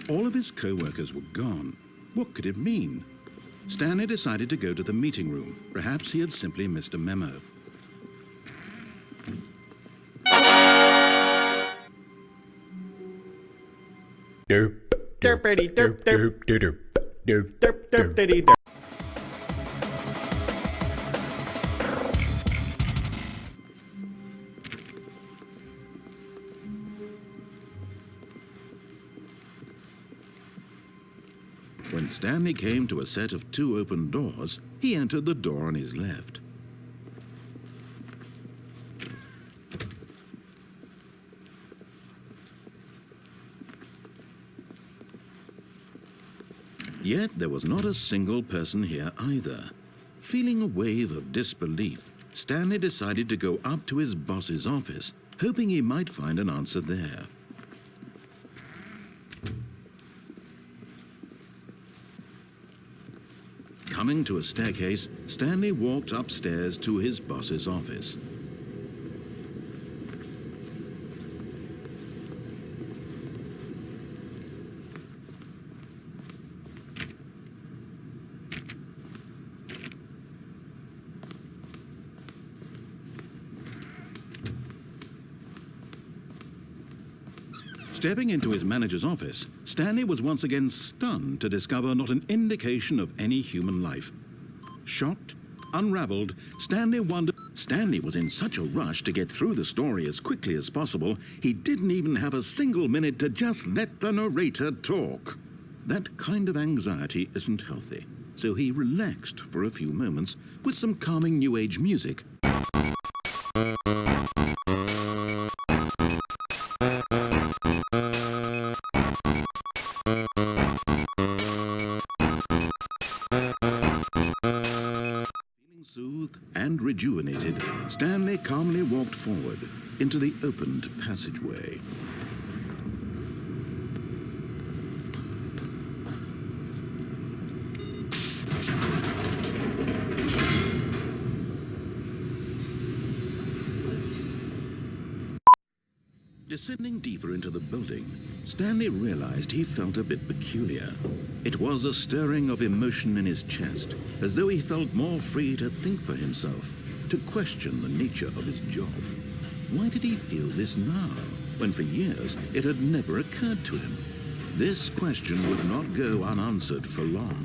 All of his co-workers were gone. What could it mean? Stanley decided to go to the meeting room. Perhaps he had simply missed a memo. Derp, derpity derp derp derp derp derp derpity derp. When Stanley came to a set of 2 open doors, he entered the door on his left. Yet there was not a single person here either. Feeling a wave of disbelief, Stanley decided to go up to his boss's office, hoping he might find an answer there. Coming to a staircase, Stanley walked upstairs to his boss's office. Stepping into his manager's office, Stanley was once again stunned to discover not an indication of any human life. Shocked, unraveled, Stanley wondered. Stanley was in such a rush to get through the story as quickly as possible, he didn't even have a single minute to just let the narrator talk. That kind of anxiety isn't healthy, so he relaxed for a few moments with some calming New Age music. Soothed and rejuvenated, Stanley calmly walked forward into the opened passageway. Descending deeper into the building, Stanley realized he felt a bit peculiar. It was a stirring of emotion in his chest, as though he felt more free to think for himself, to question the nature of his job. Why did he feel this now, when for years it had never occurred to him? This question would not go unanswered for long.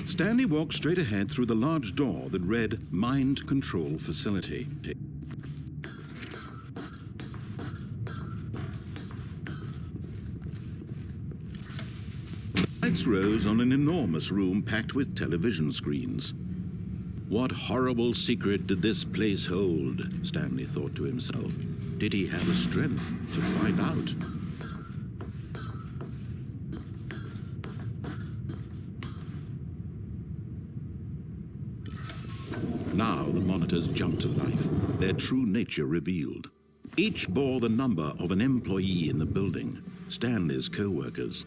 Stanley walked straight ahead through the large door that read Mind Control Facility. The lights rose on an enormous room packed with television screens. What horrible secret did this place hold? Stanley thought to himself. Did he have the strength to find out? Now the monitors jumped to life, their true nature revealed. Each bore the number of an employee in the building, Stanley's co-workers.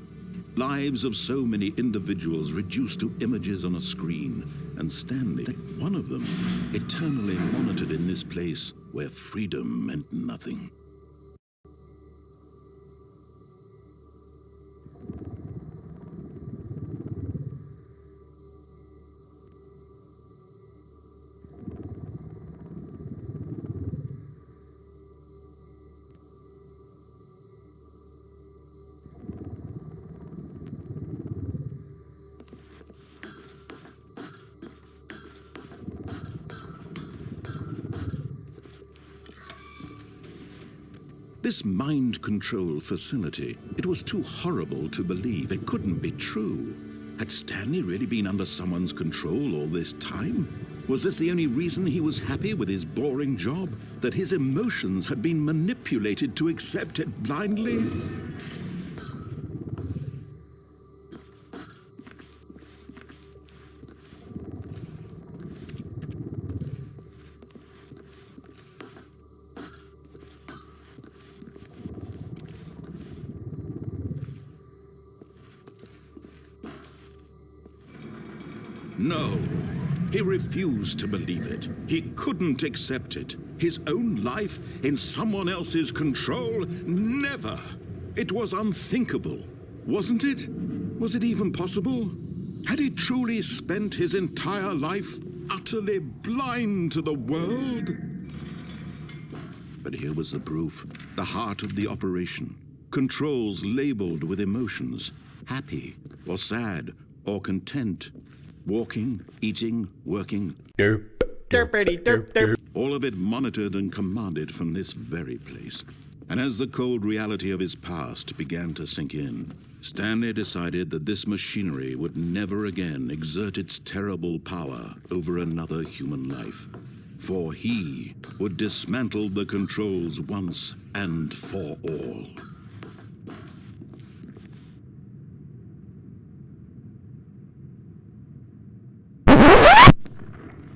Lives of so many individuals reduced to images on a screen, and Stanley, one of them, eternally monitored in this place where freedom meant nothing. This mind control facility, it was too horrible to believe. It couldn't be true. Had Stanley really been under someone's control all this time? Was this the only reason he was happy with his boring job? That his emotions had been manipulated to accept it blindly? No, He refused to believe it. He couldn't accept it. His own life in someone else's control? Never! It was unthinkable, wasn't it? Was it even possible? Had he truly spent his entire life utterly blind to the world? But here was the proof, the heart of the operation. Controls labeled with emotions, happy or sad or content. Walking, eating, working. Derp, derpity, derp, derp. All of it monitored and commanded from this very place. And as the cold reality of his past began to sink in, Stanley decided that this machinery would never again exert its terrible power over another human life. For he would dismantle the controls once and for all.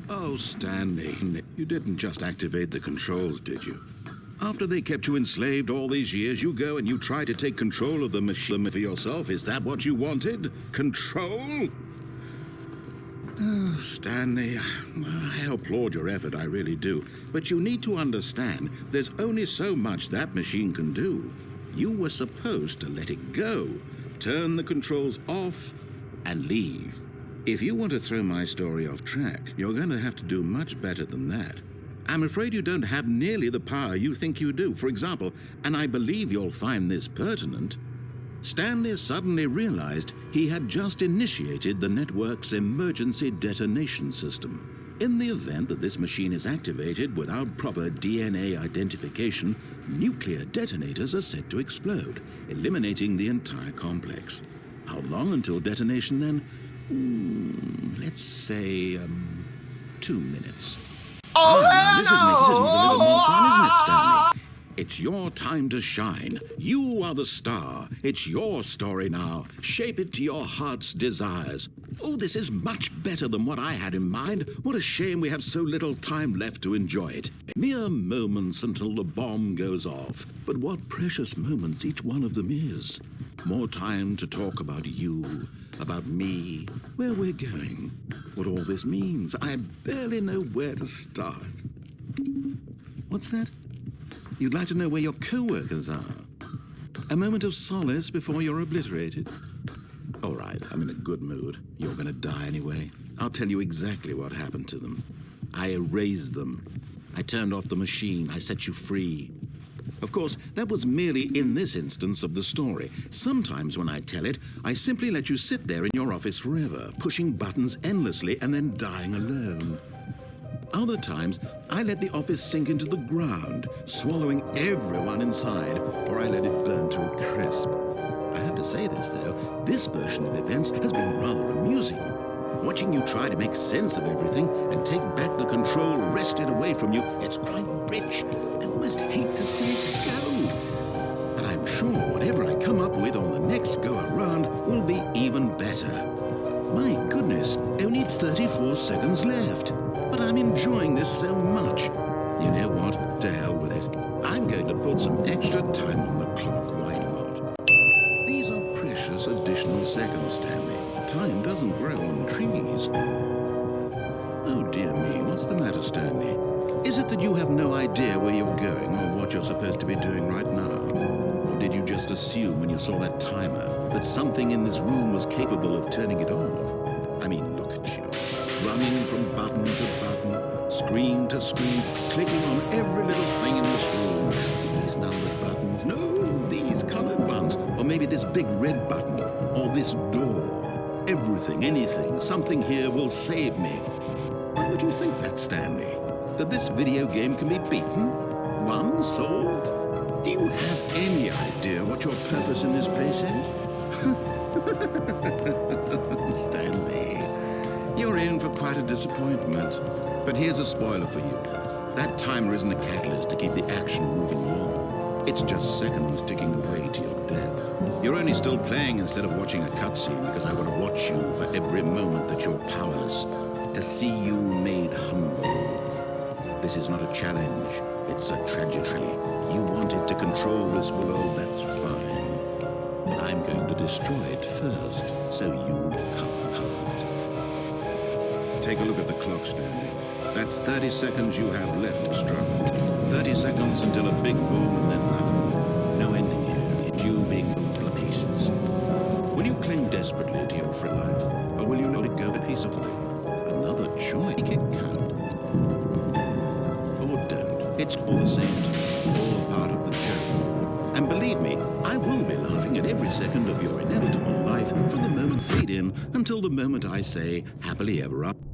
Oh, Stanley, you didn't just activate the controls, did you? After they kept you enslaved all these years, you go and you try to take control of the machine for yourself. Is that what you wanted? Control? Oh, Stanley, I applaud your effort, I really do. But you need to understand, there's only so much that machine can do. You were supposed to let it go, turn the controls off, and leave. If you want to throw my story off track, you're going to have to do much better than that. I'm afraid you don't have nearly the power you think you do. For example, and I believe you'll find this pertinent, Stanley suddenly realized he had just initiated the network's emergency detonation system. In the event that this machine is activated without proper DNA identification, nuclear detonators are set to explode, eliminating the entire complex. How long until detonation then? Let's say, 2 minutes. Now, this is a little more fun, isn't it, Stanley? It's your time to shine. You are the star. It's your story now. Shape it to your heart's desires. Oh, this is much better than what I had in mind. What a shame we have so little time left to enjoy it. Mere moments until the bomb goes off. But what precious moments each one of them is. More time to talk about you, about me, where we're going, what all this means. I barely know where to start. What's that? You'd like to know where your co-workers are? A moment of solace before you're obliterated? All right, I'm in a good mood. You're gonna die anyway. I'll tell you exactly what happened to them. I erased them. I turned off the machine. I set you free. Of course, that was merely in this instance of the story. Sometimes when I tell it, I simply let you sit there in your office forever, pushing buttons endlessly and then dying alone. Other times, I let the office sink into the ground, swallowing everyone inside, or I let it burn to a crisp. I have to say this, though, this version of events has been rather amusing. Watching you try to make sense of everything and take back the control wrested away from you, it's quite rich. I almost hate to see it go. But I'm sure whatever I come up with on the next go-around will be even better. My goodness, only 34 seconds left. But I'm enjoying this so much. You know what? To hell with it. I'm going to put some extra time on the clock, why not? These are precious additional seconds, Stanley. Time doesn't grow on trees. Oh dear me, what's the matter, Stanley? Is it that you have no idea where you're going or what you're supposed to be doing right now? Or did you just assume when you saw that timer that something in this room was capable of turning it off? I mean, look at you. Running from button to button, screen to screen, clicking on every little thing in this room. These numbered buttons, no, these colored ones, or maybe this big red button, or this door. Everything, anything, something here will save me. Why would you think that, Stanley? That this video game can be beaten? Won? Solved? Do you have any idea what your purpose in this place is? Stanley. You're in for quite a disappointment. But here's a spoiler for you. That timer isn't a catalyst to keep the action moving along. It's just seconds ticking away to your death. You're only still playing instead of watching a cutscene because I want to watch you for every moment that you're powerless. To see you made humble. This is not a challenge. It's a tragedy. You wanted to control this world, that's fine. But I'm going to destroy it first, so you can't. Take a look at the clock, Stanley. That's 30 seconds you have left to struggle. 30 seconds until a big boom and then nothing. No ending here. It's you being blown to pieces. Will you cling desperately to your free life, or will you let it go peacefully? Another choice. Make it count. Or don't. It's all the same to me. All a part of the joke. And believe me, I will be laughing at every second of your inevitable life from the moment fade in until the moment I say happily ever after.